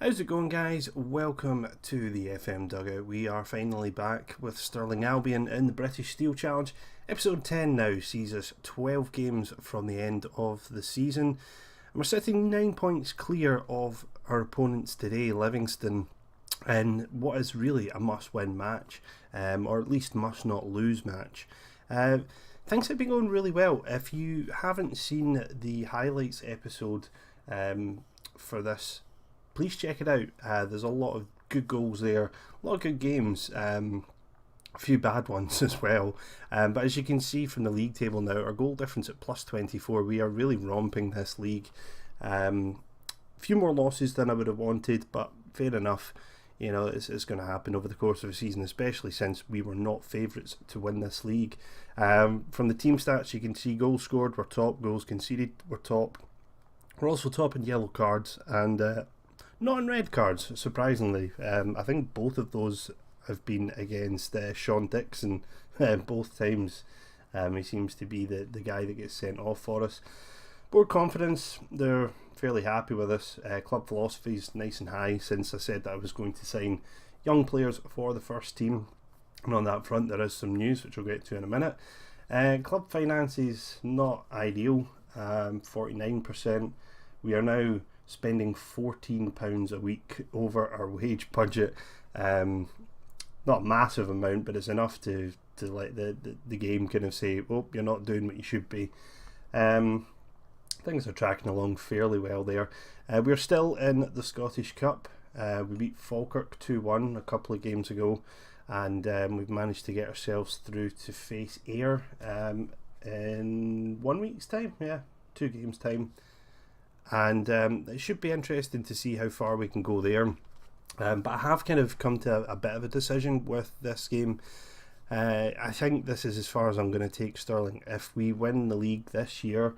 How's it going, guys? Welcome to the FM Dugout. We are finally back with Stirling Albion in the British Steel Challenge. Episode 10 now sees us 12 games from the end of the season. And we're sitting 9 points clear of our opponents today, Livingston, in what is really a must-win match, or at least must-not-lose match. Things have been going really well. If you haven't seen the highlights episode for this, please check it out. There's a lot of good goals there, a lot of good games, a few bad ones as well. But as you can see from the league table now, our goal difference at plus 24, we are really romping this league. A few more losses than I would have wanted, but fair enough. You know, it's going to happen over the course of a season, especially since we were not favourites to win this league. From the team stats, you can see goals scored, we're top, goals conceded, we're top. We're also top in yellow cards and not in red cards, surprisingly. I think both of those have been against Sean Dixon both times. He seems to be the guy that gets sent off for us. Board confidence, they're fairly happy with us. Club philosophy is nice and high since I said that I was going to sign young players for the first team. And on that front, there is some news, which we'll get to in a minute. Club finances, not ideal, 49%. We are now spending £14 a week over our wage budget. Not a massive amount, but it's enough to let the game kind of say, oh, you're not doing what you should be. Things are tracking along fairly well there. We're still in the Scottish Cup. We beat Falkirk 2-1 a couple of games ago, and we've managed to get ourselves through to face Ayr in 1 week's time. 2 games time. And it should be interesting to see how far we can go there. But I have kind of come to a bit of a decision with this game. I think this is as far as I'm going to take Stirling. If we win the league this year,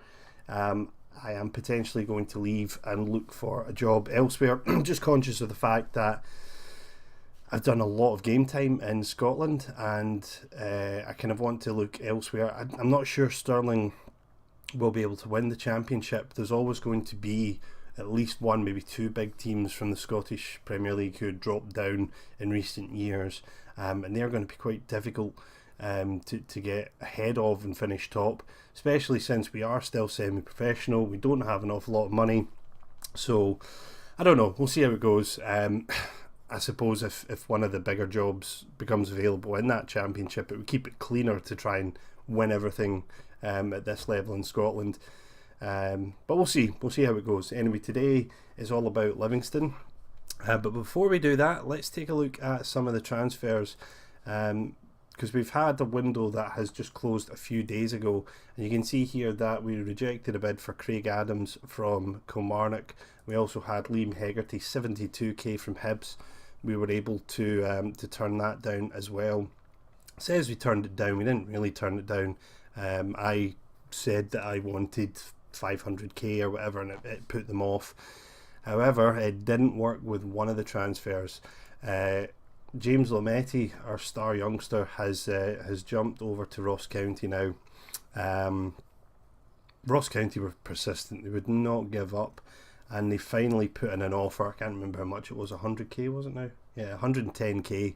I am potentially going to leave and look for a job elsewhere. I'm just conscious of the fact that I've done a lot of game time in Scotland, and I kind of want to look elsewhere. I'm not sure Stirling will be able to win the championship. There's always going to be at least one, maybe two big teams from the Scottish Premier League who had dropped down in recent years, and they're going to be quite difficult to get ahead of and finish top, especially since we are still semi-professional. We don't have an awful lot of money, so I don't know, we'll see how it goes. I suppose if one of the bigger jobs becomes available in that championship, it would keep it cleaner to try and win everything at this level in Scotland, but we'll see how it goes. Anyway, today is all about Livingston, but before we do that, let's take a look at some of the transfers, because we've had a window that has just closed a few days ago, and you can see here that we rejected a bid for Craig Adams from Kilmarnock. We also had Liam Hegarty, 72k from Hibs. We were able to turn that down as well. It says we turned it down, we didn't really turn it down. I said that I wanted 500k or whatever, and it put them off. However, it didn't work with one of the transfers. James Lometti, our star youngster, has jumped over to Ross County now. Ross County were persistent; they would not give up, and they finally put in an offer. I can't remember how much it was. 100k, was it now? Yeah, 110k,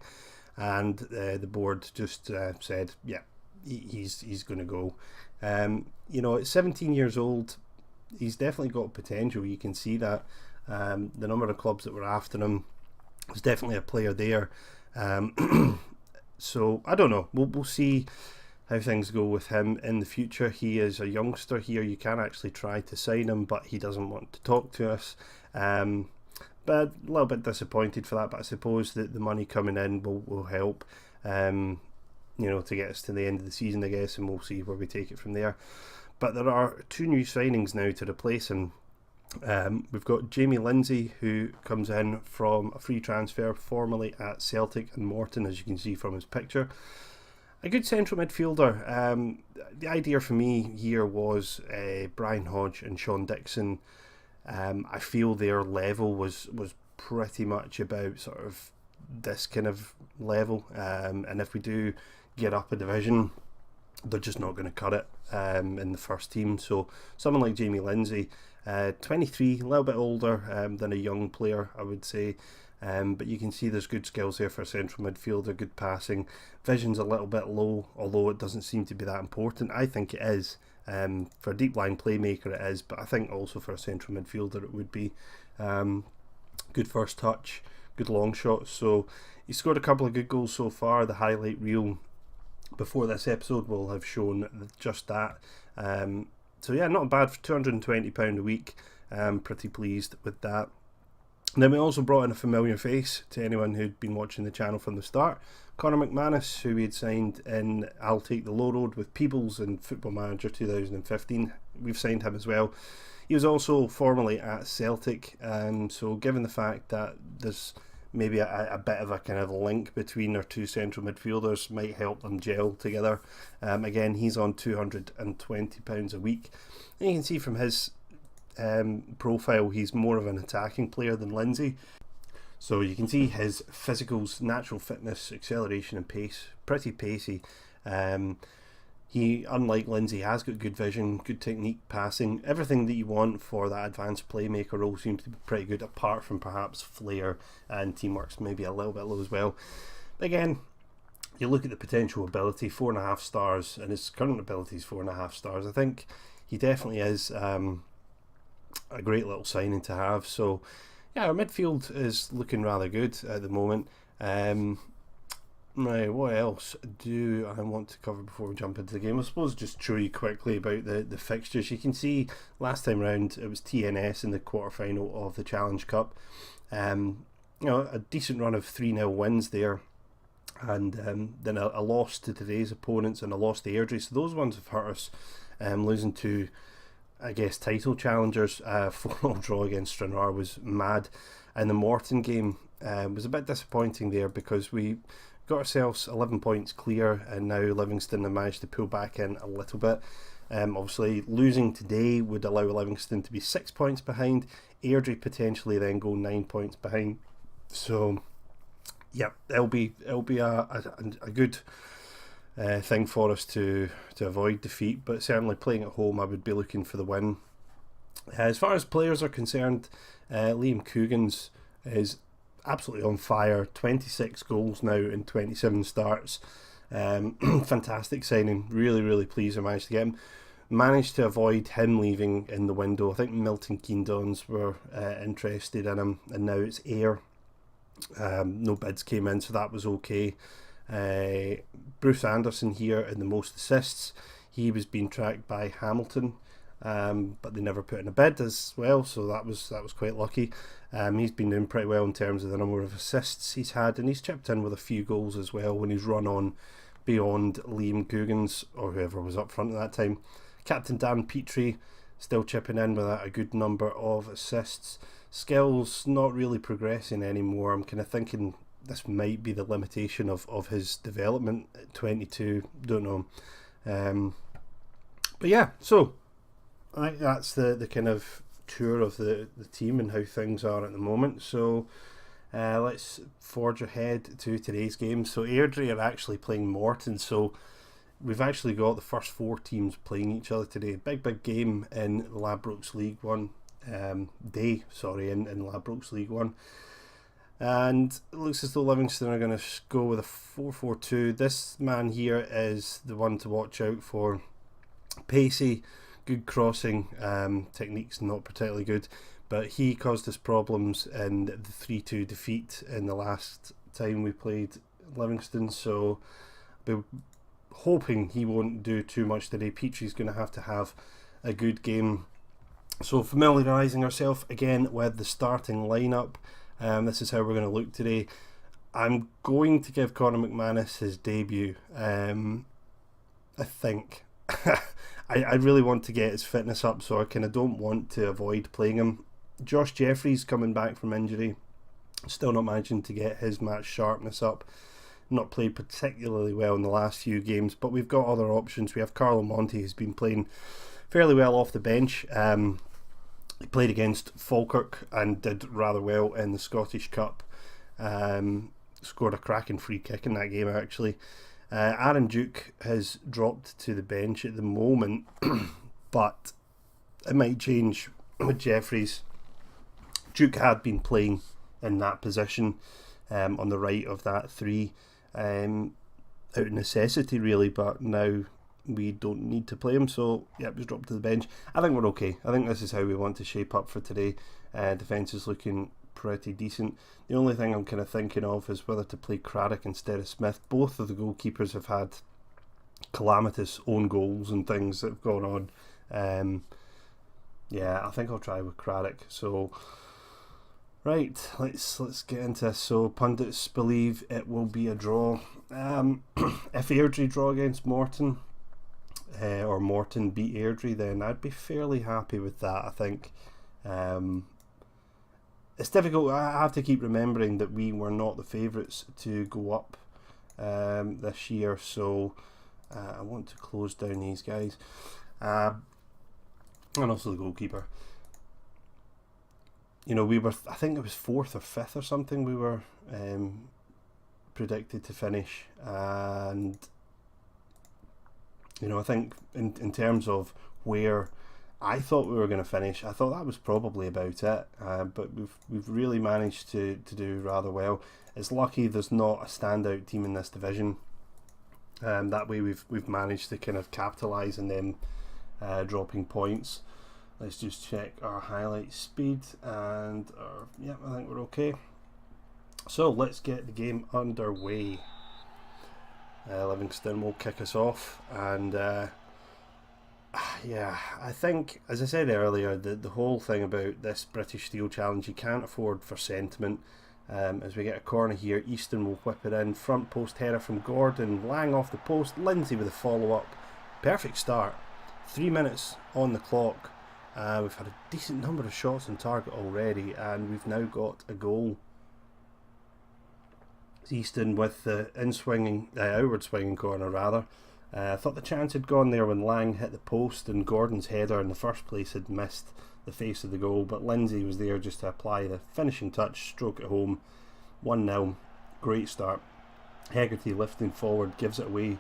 and the board just said, yeah, he's going to go. At 17 years old, he's definitely got potential. You can see that. The number of clubs that were after him, was definitely a player there. So I don't know. We'll see how things go with him in the future. He is a youngster here. You can actually try to sign him, but he doesn't want to talk to us. But a little bit disappointed for that. But I suppose that the money coming in will help. To get us to the end of the season, I guess, and we'll see where we take it from there. But there are 2 new signings now to replace him. We've got Jamie Lindsay, who comes in from a free transfer, formerly at Celtic and Morton, as you can see from his picture. A good central midfielder. The idea for me here was Brian Hodge and Sean Dixon. I feel their level was pretty much about sort of this kind of level, and if we do get up a division, they're just not going to cut it in the first team. So someone like Jamie Lindsay, 23, a little bit older than a young player, I would say. But you can see there's good skills there for a central midfielder, good passing. Vision's a little bit low, although it doesn't seem to be that important. I think it is. For a deep line playmaker it is, but I think also for a central midfielder it would be. Good first touch, good long shots. So he scored a couple of good goals so far. The highlight reel before this episode will have shown just that. So yeah, not bad for £220 a week. Pretty pleased with that. And then we also brought in a familiar face to anyone who'd been watching the channel from the start. Conor McManus, who we had signed in I'll Take the Low Road with Peebles in Football Manager 2015. We've signed him as well. He was also formerly at Celtic, so given the fact that there's maybe a bit of a kind of link between our two central midfielders, might help them gel together. Again, he's on £220 a week. And you can see from his profile, he's more of an attacking player than Lindsay. So you can see his physicals, natural fitness, acceleration and pace, pretty pacey. He, unlike Lindsay, has got good vision, good technique, passing, everything that you want for that advanced playmaker role seems to be pretty good, apart from perhaps flair and teamwork's maybe a little bit low as well. But again, you look at the potential ability, 4.5 stars, and his current ability is 4.5 stars. I think he definitely is a great little signing to have. So yeah, our midfield is looking rather good at the moment. Now, what else do I want to cover before we jump into the game? I suppose just show you quickly about the fixtures. You can see last time round it was TNS in the quarterfinal of the Challenge Cup. A decent run of 3-0 wins there, and then a loss to today's opponents and a loss to Airdrie. So those ones have hurt us. Losing to, I guess, title challengers. 4-0 draw against Stranraer was mad, and the Morton game was a bit disappointing there because we got ourselves 11 points clear, and now Livingston have managed to pull back in a little bit. Obviously losing today would allow Livingston to be 6 points behind, Airdrie potentially then go 9 points behind. So yeah, it'll be a good thing for us to avoid defeat, but certainly playing at home I would be looking for the win. As far as players are concerned, Liam Coogan's is absolutely on fire. 26 goals now in 27 starts. Fantastic signing. Really pleased I managed to get him. Managed to avoid him leaving in the window. I think Milton Keynes Dons were interested in him, and now it's Ayr. No bids came in, so that was okay. Bruce Anderson here in the most assists. He was being tracked by Hamilton, but they never put in a bid as well, so that was quite lucky. He's been doing pretty well in terms of the number of assists he's had, and he's chipped in with a few goals as well when he's run on beyond Liam Coogan's or whoever was up front at that time. Captain Dan Petrie still chipping in with a good number of assists. Skills not really progressing anymore. I'm kind of thinking this might be the limitation of his development at 22, don't know. But yeah, so I think that's the kind of tour of the team and how things are at the moment. So let's forge ahead to today's game. So Airdrie are actually playing Morton, so we've actually got the first 4 teams playing each other today. Big game in Ladbrokes League 1 in Ladbrokes League 1. And it looks as though Livingston are going to go with a 4-4-2. This man here is the one to watch out for. Pacey, good crossing, technique's not particularly good, but he caused us problems in the 3-2 defeat in the last time we played Livingston, so we're hoping he won't do too much today. Petrie's going to have a good game. So familiarising ourselves again with the starting lineup. This is how we're going to look today. I'm going to give Conor McManus his debut. I think. I really want to get his fitness up, so I kind of don't want to avoid playing him. Josh Jeffries coming back from injury, still not managing to get his match sharpness up. Not played particularly well in the last few games, but we've got other options. We have Carlo Monti, who's been playing fairly well off the bench. He played against Falkirk and did rather well in the Scottish Cup. Scored a cracking free kick in that game, actually. Aaron Duke has dropped to the bench at the moment, but it might change with Jeffries. Duke had been playing in that position on the right of that 3 out of necessity really, but now we don't need to play him, so yeah, it was dropped to the bench. I think we're okay. I think this is how we want to shape up for today. Defence is looking pretty decent. The only thing I'm kind of thinking of is whether to play Craddock instead of Smith. Both of the goalkeepers have had calamitous own goals and things that have gone on. Yeah, I think I'll try with Craddock. So right, let's get into this. So pundits believe it will be a draw. If Airdrie draw against Morton, or Morton beat Airdrie, then I'd be fairly happy with that, I think. It's difficult. I have to keep remembering that we were not the favourites to go up this year, so I want to close down these guys. And also the goalkeeper. You know, we were, I think it was 4th or 5th or something we were predicted to finish, and you know, I think in terms of where I thought we were going to finish, I thought that was probably about it. But we've really managed to do rather well. It's lucky there's not a standout team in this division. That way we've managed to kind of capitalise on them dropping points. Let's just check our highlight speed, and yeah, I think we're okay. So let's get the game underway. Livingston will kick us off, and yeah, I think, as I said earlier, the whole thing about this British Steel Challenge, you can't afford for sentiment. As we get a corner here, Easton will whip it in, front post header from Gordon, Lang off the post, Lindsay with a follow-up. Perfect start, 3 minutes on the clock. We've had a decent number of shots on target already, and we've now got a goal. Easton with the outward swinging corner rather. I thought the chance had gone there when Lang hit the post, and Gordon's header in the first place had missed the face of the goal, but Lindsay was there just to apply the finishing touch, stroke it home. 1-0, great start. Hegarty lifting forward, gives it away.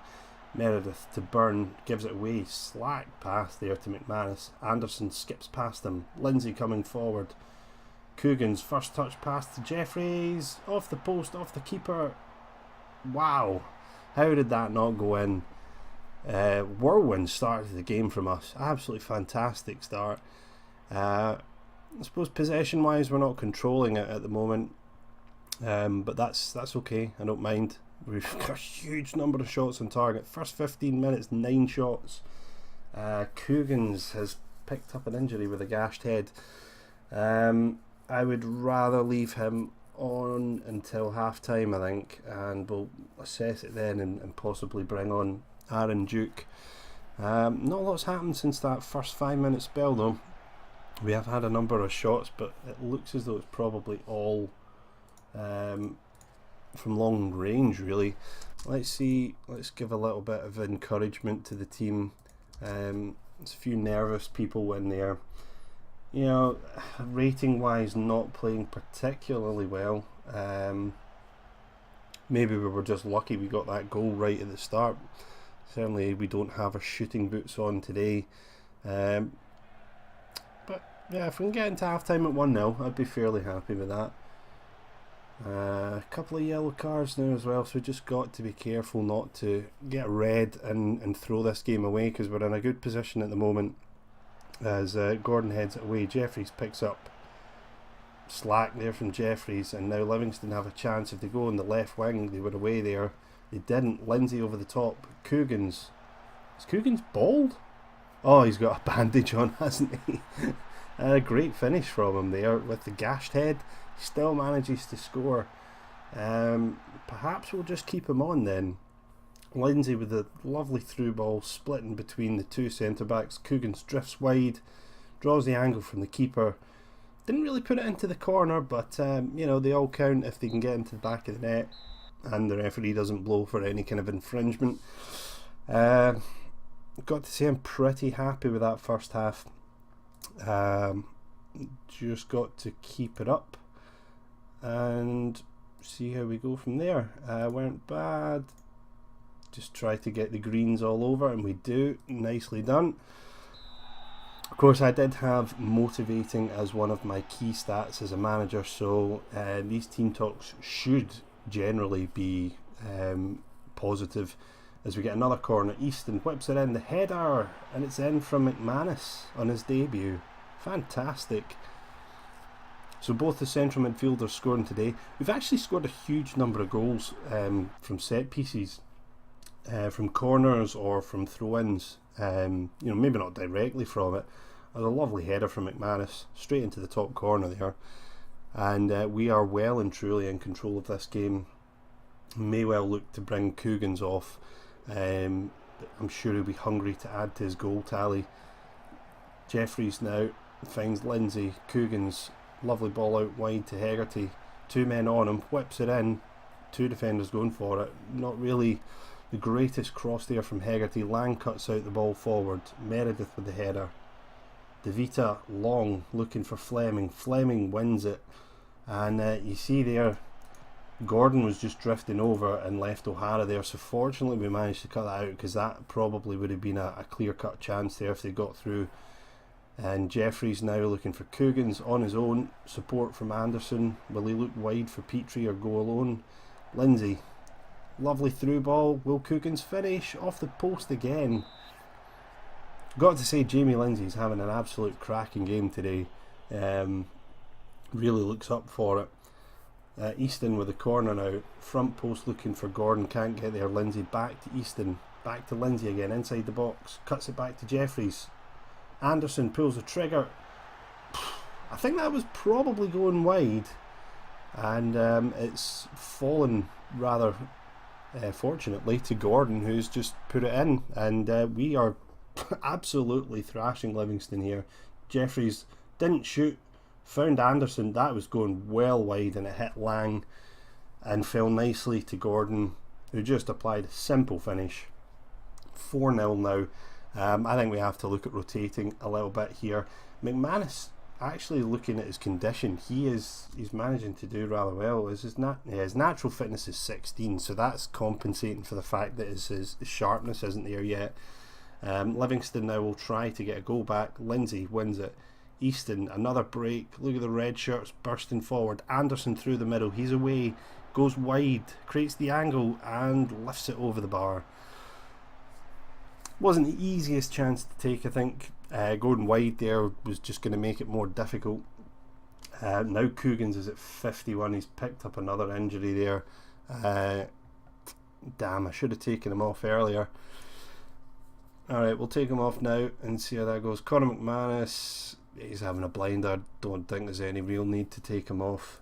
Meredith to Byrne, gives it away. Slack pass there to McManus. Anderson skips past him. Lindsay coming forward. Coogan's first touch pass to Jeffries, off the post, off the keeper. Wow, how did that not go in? Whirlwind start to the game from us. Absolutely fantastic start. I suppose possession wise we're not controlling it at the moment, but that's okay. I don't mind. We've got a huge number of shots on target. First 15 minutes, 9 shots. Coogan's has picked up an injury with a gashed head. I would rather leave him on until half time, I think, and we'll assess it then and possibly bring on Aaron Duke. Not a lot's happened since that first 5 minute spell though. We have had a number of shots, but it looks as though it's probably all from long range really. Let's see, let's give a little bit of encouragement to the team. There's a few nervous people in there. You know, rating wise not playing particularly well. Maybe we were just lucky we got that goal right at the start. Certainly we don't have our shooting boots on today. But yeah, if we can get into half time at 1-0, I'd be fairly happy with that. A couple of yellow cards now as well, so we just got to be careful not to get red and throw this game away, because we're in a good position at the moment. As Gordon heads it away, Jeffries picks up. Slack there from Jeffries, and now Livingston have a chance. If they go on the left wing, they were away there. They didn't. Lindsay over the top. Is Coogan's bald? Oh, he's got a bandage on, hasn't he? A great finish from him there with the gashed head. He still manages to score. Perhaps we'll just keep him on then. Lindsay with a lovely through ball, splitting between the two centre backs. Coogan's drifts wide, draws the angle from the keeper. Didn't really put it into the corner, but you know, they all count if they can get into the back of the net and the referee doesn't blow for any kind of infringement. Got to say I'm pretty happy with that first half. Just got to keep it up and see how we go from there. Weren't bad. Just try to get the greens all over, and we do. Nicely done. Of course, I did have motivating as one of my key stats as a manager, so these team talks should generally be positive. As we get another corner, Easton whips it in, the header, and it's in from McManus on his debut. Fantastic. So both the central midfielders scoring today. We've actually scored a huge number of goals from set pieces, from corners or from throw-ins. Maybe not directly from it. There's a lovely header from McManus straight into the top corner there, and we are well and truly in control of this game. May well look to bring Coogan's off. I'm sure he'll be hungry to add to his goal tally. Jeffries now finds Lindsay. Coogan's lovely ball out wide to Hegarty. 2 men on him, whips it in. 2 defenders going for it. Not really the greatest cross there from Hegarty. Lang cuts out the ball forward. Meredith with the header. De Vita long looking for Fleming. Fleming wins it, and you see there Gordon was just drifting over and left O'Hara there, so fortunately we managed to cut that out, because that probably would have been a clear-cut chance there if they got through. And Jeffries now looking for Coogan's on his own. Support from Anderson. Will he look wide for Petrie or go alone? Lindsay, lovely through ball. Will Coogan's finish? Off the post again. Got to say, Jamie Lindsay's having an absolute cracking game today. Really looks up for it. Easton with the corner now. Front post looking for Gordon. Can't get there. Lindsay back to Easton. Back to Lindsay again. Inside the box. Cuts it back to Jeffries. Anderson pulls the trigger. I think that was probably going wide. And it's fallen rather fortunately to Gordon, who's just put it in. And we are absolutely thrashing Livingston here. Jeffries didn't shoot, found Anderson. That was going well wide, and it hit Lang and fell nicely to Gordon, who just applied a simple finish. 4-0 now. I think we have to look at rotating a little bit here. McManus, actually looking at his condition, he's managing to do rather well. His natural fitness is 16, so that's compensating for the fact that his sharpness isn't there yet. Livingston now will try to get a goal back. Lindsay wins it. Easton, another break. Look at the red shirts bursting forward. Anderson through the middle. He's away. Goes wide. Creates the angle and lifts it over the bar. Wasn't the easiest chance to take, I think. Going wide there was just going to make it more difficult. Now Coogan's is at 51. He's picked up another injury there. Damn, I should have taken him off earlier. Alright, we'll take him off now and see how that goes. Conor McManus, he's having a blinder. Don't think there's any real need to take him off.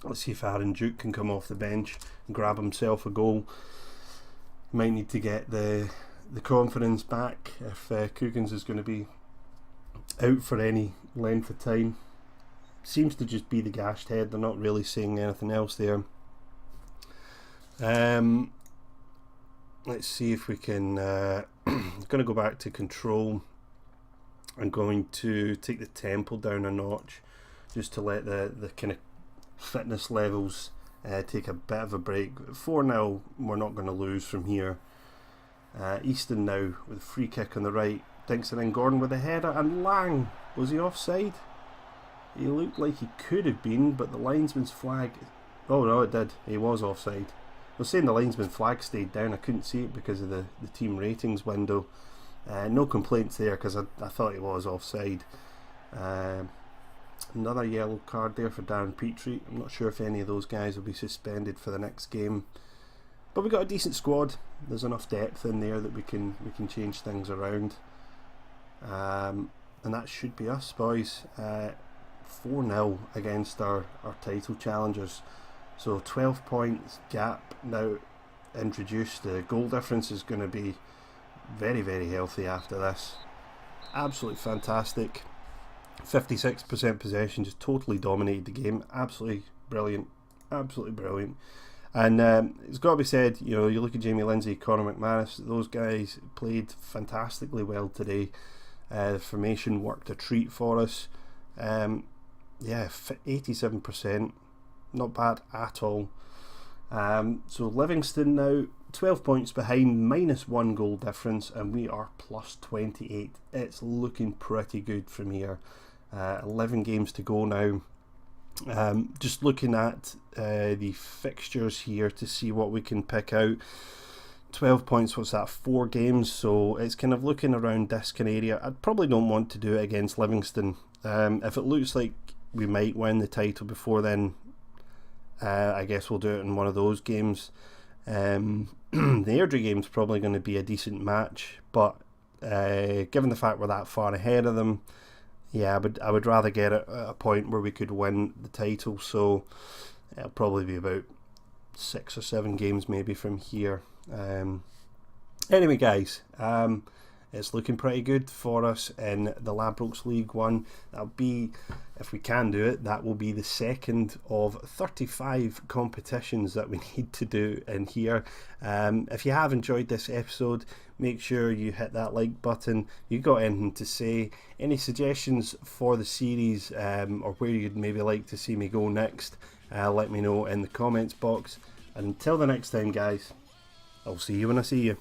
Let's see if Aaron Duke can come off the bench and grab himself a goal. Might need to get the confidence back if Cookins is going to be out for any length of time. Seems to just be the gashed head. They're not really saying anything else there. Let's see if we can going to go back to control. I'm going to take the tempo down a notch just to let the kind of fitness levels take a bit of a break. 4-0 we're not going to lose from here. Easton now with a free kick on the right, dinks it in. Gordon with a header, and Lang, was he offside? He looked like he could have been, but the linesman's flag, oh no, it did, he was offside. I was saying the linesman's flag stayed down. I couldn't see it because of the team ratings window. No complaints there, because I thought he was offside. Another yellow card there for Darren Petrie. I'm not sure if any of those guys will be suspended for the next game, but we've got a decent squad. There's enough depth in there that we can change things around, and that should be us, boys. 4-0 against our title challengers, so 12 points gap now introduced. The goal difference is going to be very, very healthy after this. Absolutely fantastic. 56% possession, just totally dominated the game. Absolutely brilliant, absolutely brilliant. And it's got to be said, you know, you look at Jamie Lindsay, Conor McManus, those guys played fantastically well today. The formation worked a treat for us. Yeah, 87%, not bad at all. So Livingston now 12 points behind, -1 goal difference, and we are plus 28. It's looking pretty good from here. 11 games to go now. Just looking at the fixtures here to see what we can pick out. 12 points, what's that, 4 games, so it's kind of looking around this kind of area. I probably don't want to do it against Livingston. If it looks like we might win the title before then, I guess we'll do it in one of those games. The Airdrie game's probably going to be a decent match, but given the fact we're that far ahead of them, yeah, I would rather get it at a point where we could win the title, so it'll probably be about 6 or 7 games maybe from here. Anyway, guys, it's looking pretty good for us in the Ladbrokes League One. That'll be, if we can do it, that will be the second of 35 competitions that we need to do in here. If you have enjoyed this episode, make sure you hit that like button. You got anything to say, any suggestions for the series, or where you'd maybe like to see me go next, let me know in the comments box. And until the next time, guys, I'll see you when I see you.